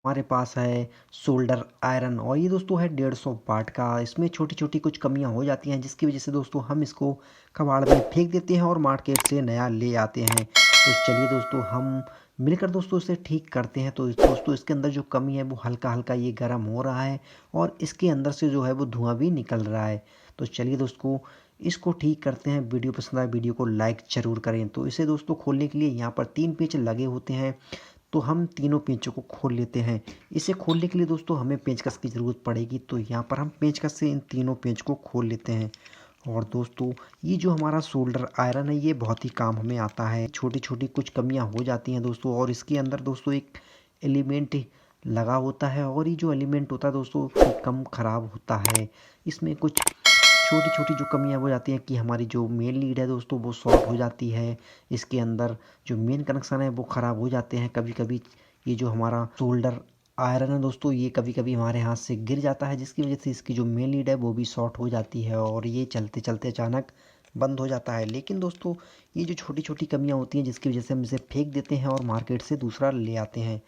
हमारे पास है solder iron और ये दोस्तों है 150 वाट का। इसमें छोटी छोटी कुछ कमियां हो जाती हैं जिसकी वजह से दोस्तों हम इसको कबाड़ में फेंक देते हैं और मार्केट से नया ले आते हैं। तो चलिए दोस्तों हम मिलकर दोस्तों इसे ठीक करते हैं। तो दोस्तों इसके अंदर जो कमी है वो हल्का हल्का ये गर्म हो रहा है और इसके अंदर से जो है वो धुआं भी निकल रहा है। तो चलिए दोस्तों इसको ठीक करते हैं। वीडियो पसंद आए वीडियो को लाइक ज़रूर करें। तो इसे दोस्तों खोलने के लिए यहाँ पर 3 पेंच लगे होते हैं। तो हम तीनों पेंचों को खोल लेते हैं। इसे खोलने के लिए दोस्तों हमें पेंचकस की ज़रूरत पड़ेगी। तो यहाँ पर हम पेंचकस से इन तीनों पेंच को खोल लेते हैं। और दोस्तों ये जो हमारा सोल्डर आयरन है ये बहुत ही काम हमें आता है। छोटी छोटी कुछ कमियां हो जाती हैं दोस्तों और इसके अंदर दोस्तों एक एलिमेंट लगा होता है और ये जो एलिमेंट होता है दोस्तों कम ख़राब होता है। इसमें कुछ छोटी छोटी जो कमियां हो जाती हैं कि हमारी जो मेन लीड है दोस्तों वो शॉर्ट हो जाती है। इसके अंदर जो मेन कनेक्शन है वो ख़राब हो जाते हैं कभी कभी। ये जो हमारा सोल्डर आयरन है दोस्तों ये कभी कभी हमारे हाथ से गिर जाता है जिसकी वजह से इसकी जो मेन लीड है वो भी शॉर्ट हो जाती है और ये चलते चलते अचानक बंद हो जाता है। लेकिन दोस्तों ये जो छोटी छोटी कमियां होती हैं जिसकी वजह से हम इसे फेंक देते हैं और मार्केट से दूसरा ले आते हैं।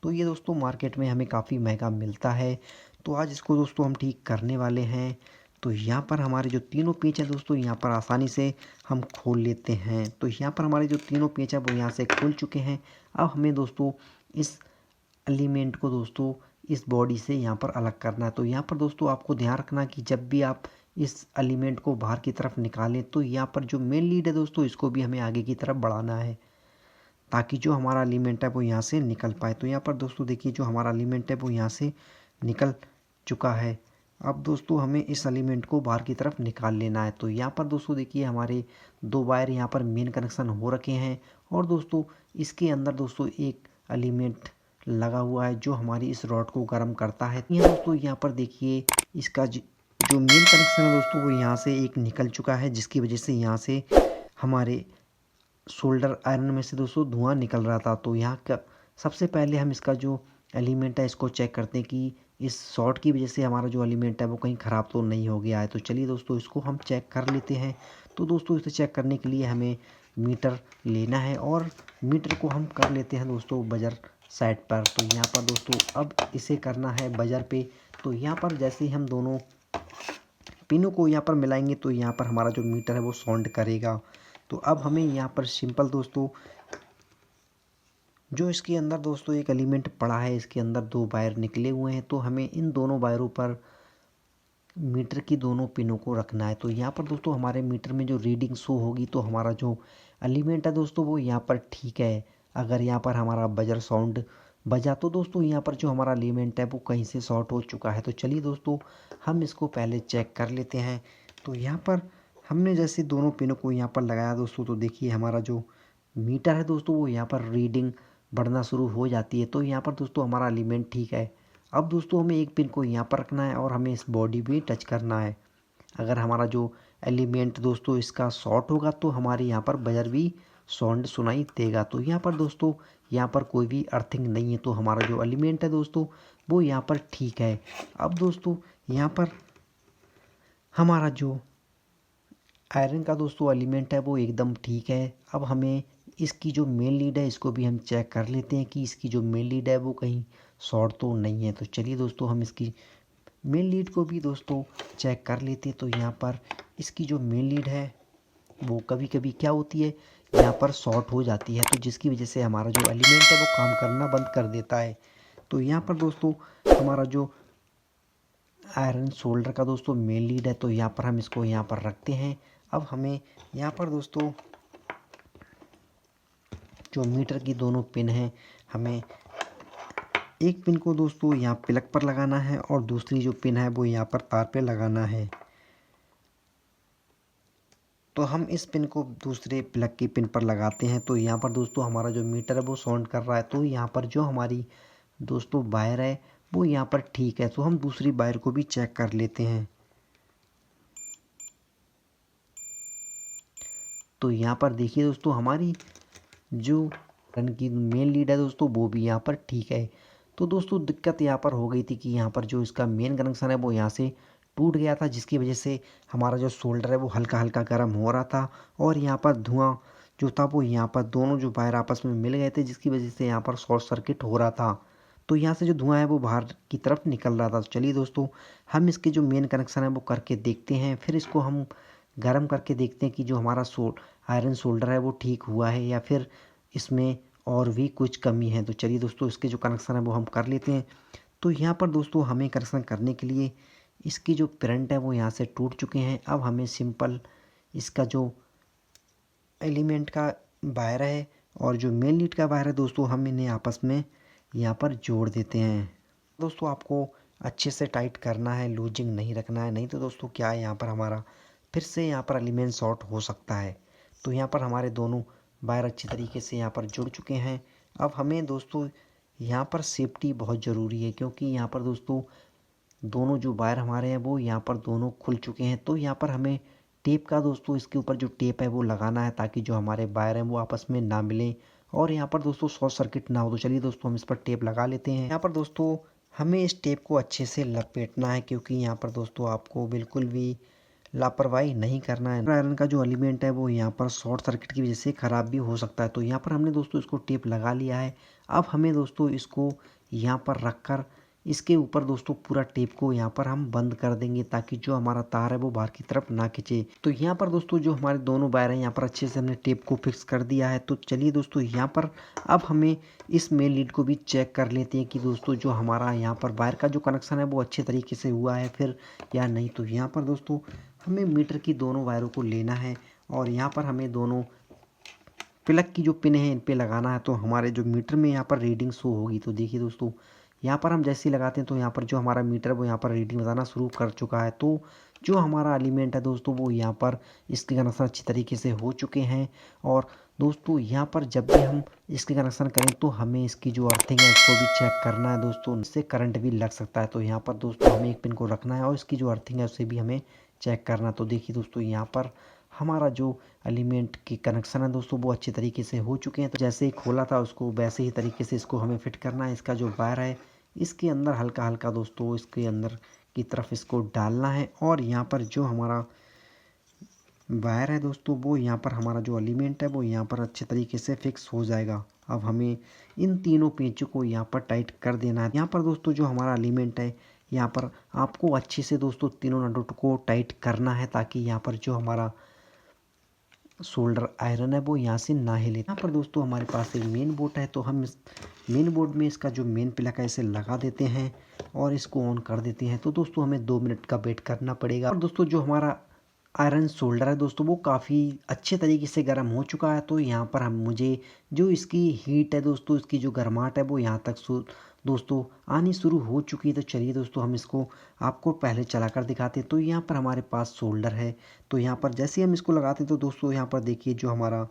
तो ये दोस्तों मार्केट में हमें काफ़ी महंगा मिलता है। तो आज इसको दोस्तों हम ठीक करने वाले हैं। तो यहाँ पर हमारे जो तीनों पेंच हैं दोस्तों यहाँ पर आसानी से हम खोल लेते हैं। तो यहाँ पर हमारे जो तीनों पेंच हैं वो यहाँ से खुल चुके हैं। अब हमें दोस्तों इस एलिमेंट को दोस्तों इस बॉडी से यहाँ पर अलग करना है। तो यहाँ पर दोस्तों आपको ध्यान रखना कि जब भी आप इस एलिमेंट को बाहर की तरफ निकालें तो यहाँ पर जो मेन लीड है दोस्तों इसको भी हमें आगे की तरफ बढ़ाना है ताकि जो हमारा एलिमेंट है वो यहाँ से निकल पाए। तो यहाँ पर दोस्तों देखिए जो हमारा एलिमेंट है वो यहाँ से निकल चुका है। अब दोस्तों हमें इस एलिमेंट को बाहर की तरफ निकाल लेना है। तो यहाँ पर दोस्तों देखिए हमारे 2 वायर यहाँ पर मेन कनेक्शन हो रखे हैं और दोस्तों इसके अंदर दोस्तों एक एलिमेंट लगा हुआ है जो हमारी इस रॉड को गर्म करता है। यहाँ दोस्तों यहाँ पर देखिए इसका जो मेन कनेक्शन है दोस्तों वो यहाँ से एक निकल चुका है जिसकी वजह से यहाँ से हमारे सोल्डर आयरन में से दोस्तों धुआं निकल रहा था। तो यहाँ का सबसे पहले हम इसका जो एलिमेंट है इसको चेक करते हैं कि इस शॉर्ट की वजह से हमारा जो एलिमेंट है वो कहीं ख़राब तो नहीं हो गया है। तो चलिए दोस्तों इसको हम चेक कर लेते हैं। तो दोस्तों इसे चेक करने के लिए हमें मीटर लेना है और मीटर को हम कर लेते हैं दोस्तों बजर साइड पर। तो यहाँ पर दोस्तों अब इसे करना है बजर पे। तो यहाँ पर जैसे ही हम दोनों पिनों को यहाँ पर मिलाएंगे तो यहाँ पर हमारा जो मीटर है वो साउंड करेगा। तो अब हमें यहाँ पर सिंपल दोस्तों जो इसके अंदर दोस्तों एक एलिमेंट पड़ा है इसके अंदर 2 वायर निकले हुए हैं। तो हमें इन दोनों वायरों पर मीटर की दोनों पिनों को रखना है। तो यहाँ पर दोस्तों हमारे मीटर में जो रीडिंग शो होगी तो हमारा जो एलिमेंट है दोस्तों वो यहाँ पर ठीक है। अगर यहाँ पर हमारा बजर साउंड बजा तो दोस्तों यहाँ पर जो हमारा एलिमेंट है वो कहीं से शॉर्ट हो चुका है। तो चलिए दोस्तों हम इसको पहले चेक कर लेते हैं। तो यहाँ पर हमने जैसे दोनों पिनों को यहाँ पर लगाया दोस्तों तो देखिए हमारा जो मीटर है दोस्तों वो यहाँ पर रीडिंग बढ़ना शुरू हो जाती है। तो यहाँ पर दोस्तों हमारा एलिमेंट ठीक है। अब दोस्तों हमें एक पिन को यहाँ पर रखना है और हमें इस बॉडी भी टच करना है। अगर हमारा जो एलिमेंट दोस्तों इसका शॉर्ट होगा तो हमारे यहाँ पर बजर भी साउंड सुनाई देगा। तो यहाँ पर दोस्तों यहाँ पर कोई भी अर्थिंग नहीं है। तो हमारा जो एलिमेंट है दोस्तों वो यहाँ पर ठीक है। अब दोस्तों यहाँ पर हमारा जो आयरन का दोस्तों एलिमेंट है वो एकदम ठीक है। अब हमें इसकी जो मेन लीड है इसको भी हम चेक कर लेते हैं कि इसकी जो मेन लीड है वो कहीं शॉर्ट तो नहीं है। तो चलिए दोस्तों हम इसकी मेन लीड को भी दोस्तों चेक कर लेते हैं। तो यहाँ पर इसकी जो मेन लीड है वो कभी कभी क्या होती है यहाँ पर शॉर्ट हो जाती है। तो जिसकी वजह से हमारा जो एलिमेंट है वो काम करना बंद कर देता है। तो यहाँ पर दोस्तों हमारा जो आयरन सोल्डर का दोस्तों मेन लीड है तो यहाँ पर हम इसको यहाँ पर रखते हैं। अब हमें यहाँ पर दोस्तों जो मीटर की दोनों पिन हैं हमें एक पिन को दोस्तों यहाँ प्लग पर लगाना है और दूसरी जो पिन है वो यहाँ पर तार पे लगाना है। तो हम इस पिन को दूसरे प्लग की पिन पर लगाते हैं। तो यहाँ पर दोस्तों हमारा जो मीटर है वो साउंड कर रहा है। तो यहाँ पर जो हमारी दोस्तों वायर है वो यहाँ पर ठीक है। तो हम दूसरी वायर को भी चेक कर लेते हैं। तो यहाँ पर देखिए दोस्तों हमारी जो रन की मेन लीड है दोस्तों वो भी यहाँ पर ठीक है। तो दोस्तों दिक्कत यहाँ पर हो गई थी कि यहाँ पर जो इसका मेन कनेक्शन है वो यहाँ से टूट गया था जिसकी वजह से हमारा जो सोल्डर है वो हल्का हल्का गर्म हो रहा था और यहाँ पर धुआं जो था वो यहाँ पर दोनों जो वायर आपस में मिल गए थे जिसकी वजह से यहाँ पर शॉर्ट सर्किट हो रहा था। तो यहाँ से जो धुआं है वो बाहर की तरफ निकल रहा था। तो चलिए दोस्तों, हम इसके जो मेन कनेक्शन है वो करके देखते हैं, फिर इसको हम गर्म करके देखते हैं कि जो हमारा आयरन सोल्डर है वो ठीक हुआ है या फिर इसमें और भी कुछ कमी है। तो चलिए दोस्तों, इसके जो कनेक्शन है वो हम कर लेते हैं। तो यहाँ पर दोस्तों हमें कनेक्शन करने के लिए इसकी जो करंट है वो यहाँ से टूट चुके हैं। अब हमें सिंपल इसका जो एलिमेंट का वायर है और जो मेन लीड का वायर है दोस्तों, हम इन्हें आपस में यहाँ पर जोड़ देते हैं। दोस्तों आपको अच्छे से टाइट करना है, लूजिंग नहीं रखना है, नहीं तो दोस्तों क्या है, यहाँ पर हमारा फिर से यहाँ पर एलिमेंट शॉर्ट हो सकता है। तो यहाँ पर हमारे दोनों वायर अच्छी तरीके से यहाँ पर जुड़ चुके हैं। अब हमें दोस्तों यहाँ पर सेफ्टी बहुत ज़रूरी है, क्योंकि यहाँ पर दोस्तों दोनों जो वायर हमारे हैं वो यहाँ पर दोनों खुल चुके हैं। तो यहाँ पर हमें टेप का दोस्तों इसके ऊपर जो टेप है वो लगाना है, ताकि जो हमारे वायर हैं वो आपस में ना मिलें और यहाँ पर दोस्तों शॉर्ट सर्किट ना हो। तो चलिए दोस्तों, हम इस पर टेप लगा लेते हैं। यहाँ पर दोस्तों हमें इस टेप को अच्छे से लपेटना है, क्योंकि यहाँ पर दोस्तों आपको बिल्कुल भी लापरवाही नहीं करना है। आयरन का जो एलिमेंट है वो यहाँ पर शॉर्ट सर्किट की वजह से ख़राब भी हो सकता है। तो यहाँ पर हमने दोस्तों इसको टेप लगा लिया है। अब हमें दोस्तों इसको यहाँ पर रख कर इसके ऊपर दोस्तों पूरा टेप को यहाँ पर हम बंद कर देंगे, ताकि जो हमारा तार है वो बाहर की तरफ ना खींचे। तो यहाँ पर दोस्तों जो हमारे दोनों वायर हैं यहाँ पर अच्छे से हमने टेप को फिक्स कर दिया है। तो चलिए दोस्तों, यहाँ पर अब हमें इस मेन लीड को भी चेक कर लेते हैं कि दोस्तों जो हमारा यहाँ पर वायर का जो कनेक्शन है वो अच्छे तरीके से हुआ है फिर या नहीं। तो यहाँ पर दोस्तों हमें मीटर की दोनों वायरों को लेना है और यहाँ पर हमें दोनों प्लग की जो पिन है इन पे लगाना है। तो हमारे जो मीटर में यहाँ पर रीडिंग शो होगी। तो देखिए दोस्तों, यहाँ पर हम जैसे ही लगाते हैं तो यहाँ पर जो हमारा मीटर है वो यहाँ पर रीडिंग बताना शुरू कर चुका है। तो जो हमारा एलिमेंट है दोस्तों वो यहाँ पर इसके कनेक्शन अच्छी तरीके से हो चुके हैं। और दोस्तों यहाँ पर जब भी हम इसके कनेक्शन करें तो हमें इसकी जो अर्थिंग है उसको भी चेक करना है दोस्तों, इससे करंट भी लग सकता है। तो यहाँ पर दोस्तों हमें एक पिन को रखना है और इसकी जो अर्थिंग है उसे भी हमें चेक करना। तो देखिए दोस्तों, यहाँ पर हमारा जो एलिमेंट की कनेक्शन है दोस्तों वो अच्छे तरीके से हो चुके हैं। तो जैसे ही खोला था उसको वैसे ही तरीके से इसको हमें फिट करना है। इसका जो वायर है इसके अंदर हल्का हल्का दोस्तों इसके अंदर की तरफ इसको डालना है और यहाँ पर जो हमारा वायर है दोस्तों वो यहाँ पर हमारा जो एलिमेंट है वो यहाँ पर अच्छे तरीके से फिक्स हो जाएगा। अब हमें इन तीनों पेंचों को यहाँ पर टाइट कर देना है। यहाँ पर दोस्तों जो हमारा एलिमेंट है यहाँ पर आपको अच्छे से दोस्तों तीनों नटों को टाइट करना है, ताकि यहाँ पर जो हमारा सोल्डर आयरन है वो यहाँ से ना हिले। यहाँ पर दोस्तों हमारे पास एक मेन बोर्ड है, तो हम इस मेन बोर्ड में इसका जो मेन प्लग है इसे लगा देते हैं और इसको ऑन कर देते हैं। तो दोस्तों हमें 2 मिनट का वेट करना पड़ेगा। और दोस्तों जो हमारा आयरन सोल्डर है दोस्तों वो काफ़ी अच्छे तरीके से गर्म हो चुका है। तो यहाँ पर हम मुझे जो इसकी हीट है दोस्तों, इसकी जो गर्माहट है वो यहाँ तक दोस्तों आनी शुरू हो चुकी है। तो चलिए दोस्तों, हम इसको आपको पहले चलाकर दिखाते हैं। तो यहाँ पर हमारे पास सोल्डर है, तो यहाँ पर जैसे ही हम इसको लगाते हैं तो दोस्तों यहाँ पर देखिए जो हमारा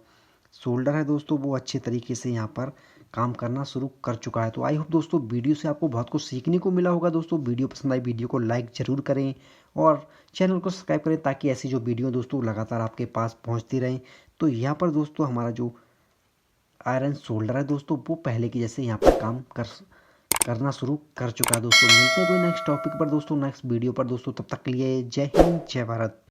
सोल्डर है दोस्तों वो अच्छे तरीके से यहाँ पर काम करना शुरू कर चुका है। तो आई होप दोस्तों वीडियो से आपको बहुत कुछ सीखने को मिला होगा। दोस्तों वीडियो पसंद आई वीडियो को लाइक ज़रूर करें और चैनल को सब्सक्राइब करें, ताकि ऐसी जो वीडियो दोस्तों लगातार आपके पास पहुंचती रहें। तो यहाँ पर दोस्तों हमारा जो आयरन सोल्डर है दोस्तों वो पहले की जैसे यहाँ पर काम करना शुरू कर चुका है। दोस्तों मिलते हैं कोई नेक्स्ट टॉपिक पर दोस्तों, नेक्स्ट वीडियो पर दोस्तों। तब तक के लिए जय हिंद, जय भारत।